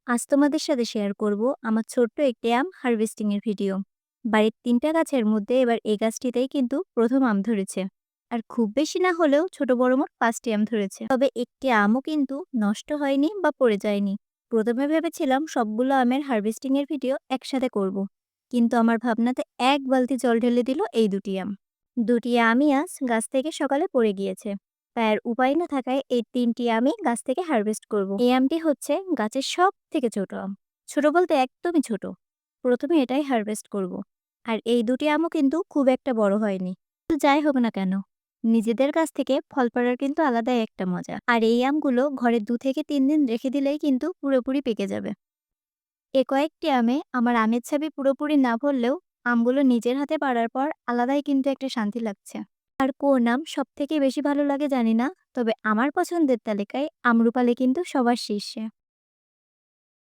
আজ তোমাদের সাথে শেয়ার করব আমার ছোট্ট একটি আম হারভেস্টিং এর ভিডিও। বাড়ির ৩টা গাছের মধ্যে এবার এই গাছটিতেই কিন্তু প্রথম আম ধরেছে। আর খুব বেশি না হলেও ছোট বড় মোট ৫টি আম ধরেছে। তবে একটি আমও কিন্তু নষ্ট হয়নি বা পড়ে যায়নি। প্রথমে ভেবেছিলাম সবগুলো আমের হারভেস্টিং এর ভিডিও একসাথে করব। কিন্তু আমার ভাবনাতে এক বালতি জল ঢেলে দিল এই দুটি আম। দুটি আমই আজ গাছ থেকে সকালে পড়ে গিয়েছে। তাই আর উপায় না থাকায় এই ৩টি আমই গাছ থেকে হারভেস্ট করব। এই আমটি হচ্ছে গাছের সবথেকে ছোট আম। ছোট বলতে একদমই ছোট। প্রথমে এটাই হারভেস্ট করব। আর এই দুটি আমও কিন্তু খুব একটা বড় হয়নি। তো যাই হোক না কেন, নিজেদের গাছ থেকে ফল পাড়ার কিন্তু আলাদাই একটা মজা। আর এই আমগুলো ঘরে ২ থেকে ৩ দিন রেখে দিলেই কিন্তু পুরোপুরি পেকে যাবে। এ কয়েকটি আমে আমার আমের ছাবি পুরোপুরি না ভরলেও আমগুলো নিজের হাতে পাড়ার পর আলাদাই কিন্তু একটা শান্তি লাগছে। আর কোন আম সবথেকে বেশি ভালো লাগে জানি না, তবে আমার পছন্দের তালিকায় আমরুপালি কিন্তু সবার শীর্ষে।